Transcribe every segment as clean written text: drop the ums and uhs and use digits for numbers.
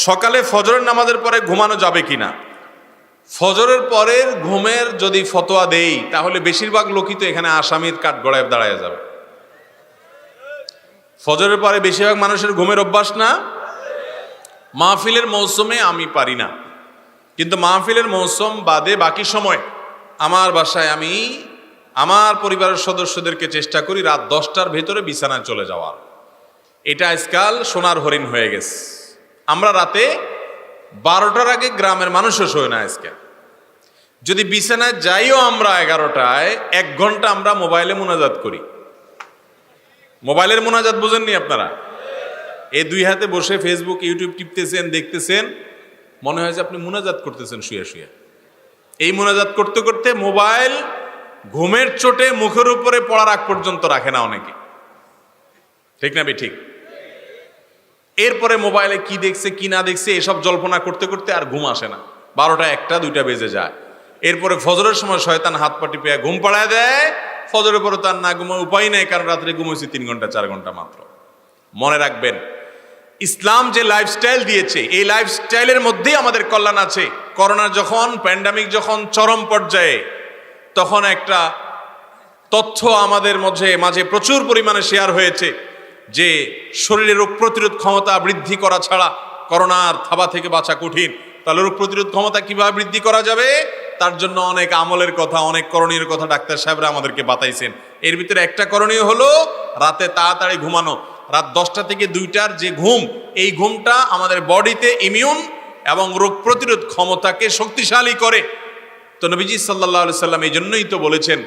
সকালে ফজরের নামাজের পরে ঘুমানো যাবে কিনা? ফজরের পরের ঘুমের যদি ফতোয়া দেই তাহলে বেশিরভাগ লোকই তো এখানে আসামির কাঠগড়ায় দাঁড়ায় যাবে। ফজরের পরে বেশিরভাগ মানুষের ঘুমের অভ্যাস না। মাহফিলের মৌসুমে আমি পারি না, কিন্তু মাহফিলের মৌসুম বাদে বাকি সময় আমার বাসায় আমি আমার পরিবারের সদস্যদেরকে চেষ্টা করি রাত 10টার ভেতরে বিছানায় চলে যাওয়ার। এটা আজকাল সোনার হরিণ হয়ে গেছে। আমরা রাতে 12টার আগে গ্রামের মানুষও শোয় না। আজকে যদি বিছানায় যাইও আমরা 11টায়, 1 ঘন্টা আমরা মোবাইলে মুনাজাত করি। মোবাইলের মুনাজাত বুঝেননি আপনারা? এই দুই হাতে বসে ফেসবুক ইউটিউব টিপতেছেন, দেখতেছেন, মনে হয় যে আপনি মুনাজাত করতেছেন শুয়ে শুয়ে। এই মুনাজাত করতে করতে মোবাইল ঘুমের চোটে মুখের উপরে পড়ার আগ পর্যন্ত রাখে না অনেকে, ঠিক না ঠিক? এরপরে মোবাইলে কি দেখছে কি না দেখছে এসব জল্পনা করতে করতে আর ঘুম আসে না। 12টা 1টা 2টা বেজে যায়। এরপরে ফজরের সময় শয়তান হাত পাটি পেয়ে ঘুম পাড়ায় দেয়। ফজরের পরে তার না ঘুমায় উপায় নেই, কারণ রাত্রে ঘুমাইছি 3 ঘন্টা 4 ঘন্টা মাত্র। মনে রাখবেন, ইসলাম যে লাইফস্টাইল দিয়েছে এই লাইফস্টাইলের মধ্যেই আমাদের কল্যাণ আছে। করোনা যখন, প্যান্ডামিক যখন চরম পর্যায়ে, তখন একটা তথ্য আমাদের মাঝে প্রচুর পরিমাণে শেয়ার হয়েছে যে শরীরে রোগ প্রতিরোধ ক্ষমতা বৃদ্ধি করা ছাড়া করোনার থাবা থেকে বাঁচা কঠিন। তাহলে রোগ প্রতিরোধ ক্ষমতা কিভাবে বৃদ্ধি করা যাবে, তার জন্য অনেক আমলের কথা, অনেক করণীয় কথা ডাক্তার সাহেবরা আমাদেরকে বাতাইছেন। এর ভিতরে একটা করণীয় হলো রাতে তাড়াতাড়ি ঘুমানো। রাত 10টা থেকে 2টার যে ঘুম, এই ঘুমটা আমাদের বডিতে ইমিউন এবং রোগ প্রতিরোধ ক্ষমতাকে শক্তিশালী করে। তো নবীজি সাল্লাল্লাহু আলাইহি সাল্লাম এই জন্যই তো বলেছেন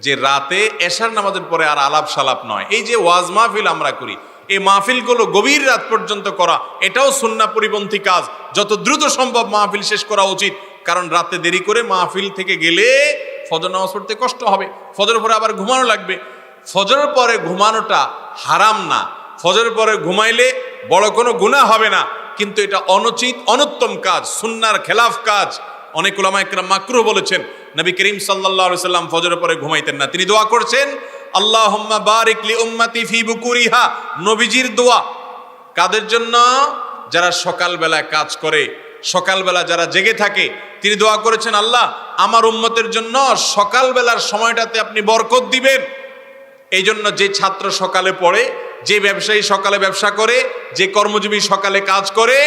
যে রাতে এশার নামাজের পরে আর আলাপ সালাপ নয়। এই যে ওয়াজ মাহফিল আমরা করি, এই মাহফিলগুলো গভীর রাত পর্যন্ত করা, এটাও সুন্নাহ পরিপন্থী কাজ। যত দ্রুত সম্ভব মাহফিল শেষ করা উচিত, কারণ রাতে দেরি করে মাহফিল থেকে গেলে ফজর নামাজ পড়তে কষ্ট হবে, ফজরের পরে আবার ঘুমানো লাগবে। ফজরের পরে ঘুমানোটা হারাম না, ফজরের পরে ঘুমাইলে বড় কোনো গুনাহ হবে না, কিন্তু এটা অনুচিত অনুত্তম কাজ, সুন্নাহর খেলাফ কাজ। অনেক উলামা ইকরাম মাকরুহ বলেছেন। নবী করিম সাল্লাল্লাহু আলাইহি সাল্লাম ফজরের পরে ঘুমাইতেন না। তিনি দোয়া করছেন, আল্লাহুম্মা বারিক লি উম্মতি ফি বুকুরিহা। নবীজির দোয়া কাদের জন্য? যারা সকালবেলা কাজ করে, সকালবেলা যারা জেগে থাকে। তিনি দোয়া করেছেন, আল্লাহ আমার উম্মতের জন্য সকালবেলার সময়টাতে আপনি বরকত দিবেন। এই জন্য যে ছাত্র সকালে পড়ে, যে ব্যবসায়ী সকালে ব্যবসা করে, যে কর্মজীবী সকালে কাজ করে,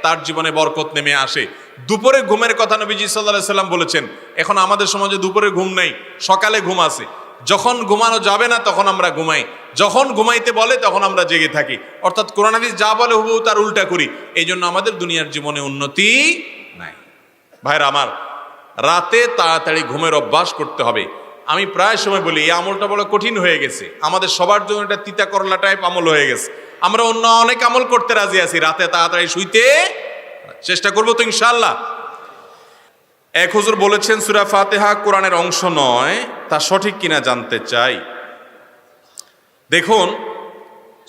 তার জীবনে বরকত নেমে আসে। দুপুরে ঘুমের কথা নবীজি সাল্লাল্লাহু আলাইহি সাল্লাম বলেছেন। এখন আমাদের সমাজে দুপুরে ঘুম নেই, সকালে ঘুম আছে। যখন ঘুমানো যাবে না তখন আমরা ঘুমাই, যখন ঘুমাইতে বলে তখন আমরা জেগে থাকি। অর্থাৎ কোরআন হাদিস যা বলে হুবহু তার উল্টা করি। এই জন্য আমাদের দুনিয়ার জীবনে উন্নতি নাই। ভাইরা আমার, রাতে তাড়াতাড়ি ঘুমের অভ্যাস করতে হবে। আমি প্রায় সময় বলি এই আমলটা বড় কঠিন হয়ে গেছে, আমাদের সবার জন্য এটা তিতা করলা টাইপ আমল হয়ে গেছে। আমরা অন্য অনেক আমল করতে রাজি আছি, রাতে তাড়াতাড়ি শুইতে চেষ্টা করবো তো ইনশাআল্লাহ। এক হুজুর বলেছেন সূরা ফাতিহা কোরআনের অংশ নয়, তা সঠিক কিনা জানতে চাই। দেখুন,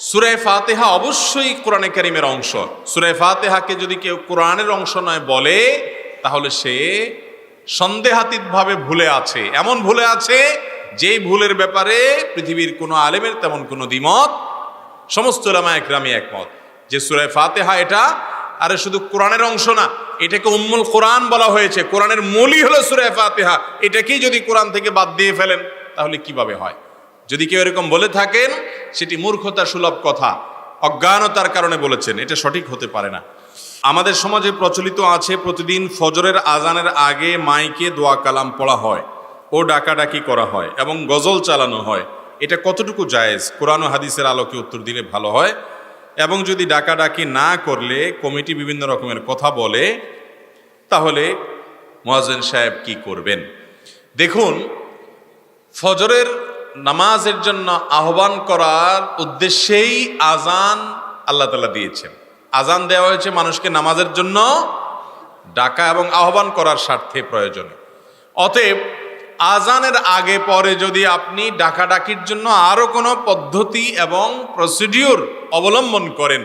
সূরা ফাতিহা অবশ্যই কোরআনে কারীমের অংশ। সূরা ফাতিহাকে যদি কেউ কোরআনের অংশ নয় বলে, তাহলে সে সন্দেহাতীতভাবে ভুলে আছে। এমন ভুলে আছে যেই ভুলের ব্যাপারে পৃথিবীর কোনো আলেমের তেমন কোনো দ্বিমত, সমস্ত উলামা ইকরামই একমত যে সূরা ফাতিহা এটা আরে শুধু কোরআনের অংশ না, এটাকে উম্মুল কোরআন বলা হয়েছে। কোরআনের মূলই হলো সূরা ফাতিহা। এটাকেই যদি কোরআন থেকে বাদ দিয়ে ফেলেন তাহলে কিভাবে হয়? যদি কেউ এরকম বলে থাকেন, সেটি মূর্খতা সুলভ কথা, অজ্ঞানতার কারণে বলেছেন, এটা সঠিক হতে পারে না। আমাদের সমাজে প্রচলিত আছে প্রতিদিন ফজরের আজানের আগে মাইকে দোয়া কালাম পড়া হয় ও ডাকাডাকি করা হয় এবং গজল চালানো হয়। এটা কতটুকু জায়েজ? কোরআন ও হাদিসের আলোকে উত্তর দিলে ভালো হয়। এবং যদি ডাকাডাকি না করলে কমিটি বিভিন্ন রকমের কথা বলে, তাহলে মুয়াজ্জিন সাহেব কি করবেন? দেখুন, ফজরের নামাজের জন্য আহ্বান করার উদ্দেশ্যেই আজান আল্লাহ তাআলা দিয়েছেন। আজান দেওয়া হয়েছে মানুষকে নামাজের জন্য ডাকা এবং আহ্বান করার স্বার্থে প্রয়োজনে। অতএব আজানের আগে পরে যদি আপনি ডাকাডাকির জন্য আরো কোনো পদ্ধতি এবং প্রসিডিউর অবলম্বন করেন,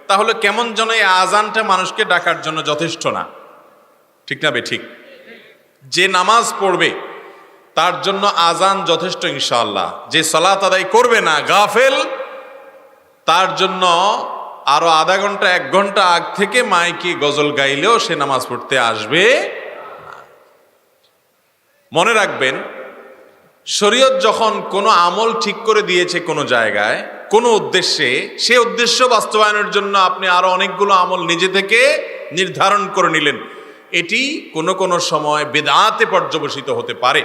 তাহলে কেমন যেন এই আজানটা মানুষকে ডাকার জন্য যথেষ্ট না, ঠিক না ঠিক? যে নামাজ পড়বে তার জন্য আজান যথেষ্ট ইনশাআল্লাহ। যে সালাত আদায় করবে না, গাফেল, তার জন্য আরো আধা ঘন্টা 1 ঘন্টা আগ থেকে মাইকে গজল গাইলেও সে নামাজ পড়তে আসবে না। মনে রাখবেন, শরীয়ত যখন কোনো আমল ঠিক করে দিয়েছে কোনো জায়গায় কোনো উদ্দেশ্যে, সে উদ্দেশ্য বাস্তবায়নের জন্য আপনি আরো অনেকগুলো আমল নিজে থেকে নির্ধারণ করে নিলেন, এটি কোনো কোনো সময় বেদাতে পর্যবসিত হতে পারে।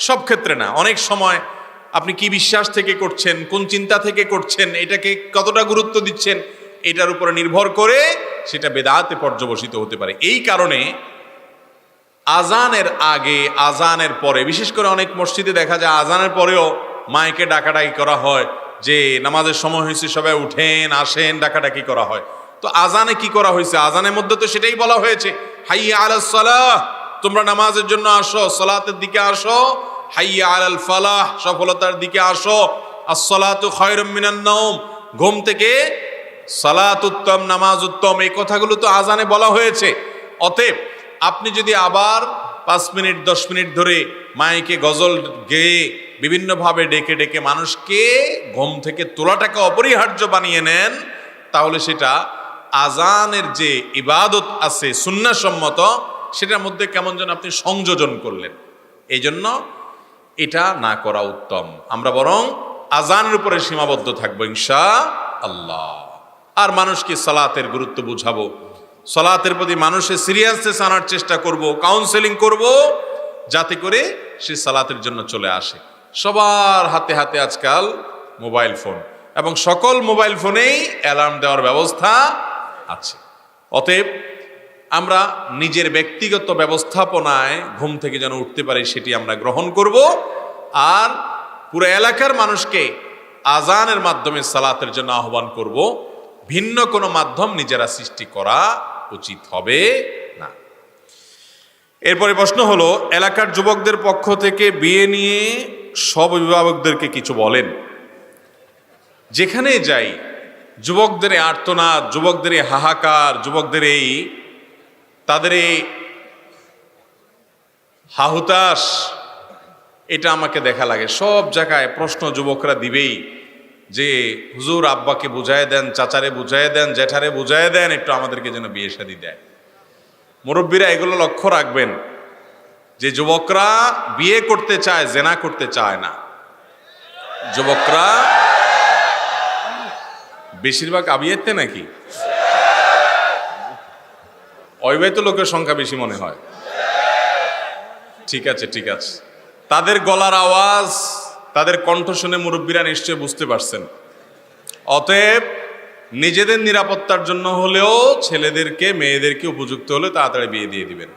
সব ক্ষেত্রে না, অনেক সময় আপনি কি বিশ্বাস থেকে করছেন, কোন চিন্তা থেকে করছেন, এটাকে কতটা গুরুত্ব দিচ্ছেন, এটার উপরে নির্ভর করে সেটা বেদাতে পর্যবসিত হতে পারে। এই কারণে আজানের আগে আজানের পরে, বিশেষ করে অনেক মসজিদে দেখা যায় আজানের পরেও মাইকে ডাকাডাকি করা হয় যে নামাজের সময় হয়েছে, সবাই উঠেন আসেন, ডাকাডাকি করা হয়। তো আজানে কি করা হয়েছে? আজানের মধ্যে তো সেটাই বলা হয়েছে, হাইয়া আলাস সালাহ, তোমরা নামাজের জন্য আসো, সালাতের দিকে আসো। হাইয়া আলাল ফালাহ, সফলতার দিকে আসো। আস-সালাতু খায়রুম মিনান নাওম, ঘুম থেকে সালাত উত্তম, নামাজ উত্তম, এই কথাগুলো তো আজানে বলা হয়েছে। অতএব আপনি যদি আবার 5 মিনিট 10 মিনিট ধরে মাইকে গজল গেয়ে বিভিন্নভাবে ডেকে ডেকে মানুষকে ঘুম থেকে তোলাটাকে অপরিহার্য বানিয়ে নেন, তাহলে সেটা আজানের যে ইবাদত আছে সুন্নাহসম্মত, সেটার মধ্যে কেমন যেন আপনি সংযোজন করলেন। এই জন্য এটা না করা উত্তম। আমরা বরং আজানের উপরে সীমাবদ্ধ থাকবো ইনশাআল্লাহ। আর মানুষকে সালাতের গুরুত্ব বুঝাবো, সালাতের প্রতি মানুষের সিরিয়াসনেস আনার চেষ্টা করব, কাউন্সেলিং করব, যাতে করে সে সালাতের জন্য চলে আসে। সবার হাতে হাতে আজকাল মোবাইল ফোন, এবং সকল মোবাইল ফোনেই অ্যালার্ম দেওয়ার ব্যবস্থা আছে। অতএব আমরা নিজের ব্যক্তিগত ব্যবস্থাপনায় ঘুম থেকে যেন উঠতে পারি, সেটি আমরা গ্রহণ করব। আর পুরো এলাকার মানুষকে আজানের মাধ্যমে সালাতের জন্য আহ্বান করব। ভিন্ন কোনো মাধ্যম নিজেরা সৃষ্টি করা উচিত হবে না। এরপরে প্রশ্ন হলো, এলাকার যুবকদের পক্ষ থেকে বিয়ে নিয়ে সব অভিভাবকদেরকে কিছু বলেন। যেখানে যাই যুবকদের আর্তনাদ, যুবকদের হাহাকার, যুবকদের তাদের হাহুতাশ, এটা আমাকে দেখা লাগে। সব জায়গায় প্রশ্ন যুবকরা দিবেই যে হুজুর আব্বাকে বুঝায় দেন, চাচারে বুঝায় দেন, জ্যাঠারে বুঝায় দেন, একটু আমাদেরকে যেন বিয়ে শাদী দেয়। মুরব্বীরা এগুলো লক্ষ্য রাখবেন যে যুবকরা বিয়ে করতে চায়, জেনা করতে চায় না। যুবকরা বেশিরভাগ আবিয়েতে নাকি অবিবাহিত লোকের সংখ্যা বেশি মনে হয়। ঠিক আছে, ঠিক আছে, তাদের গলার আওয়াজ, তাদের কণ্ঠ শুনে মুরব্বীরা নিশ্চয় বুঝতে পারছেন। অতএব নিজেদের নিরাপত্তার জন্য হলেও ছেলেদেরকে, মেয়েদেরকে উপযুক্ত হলে তাড়াতাড়ি বিয়ে দিয়ে দিবেন।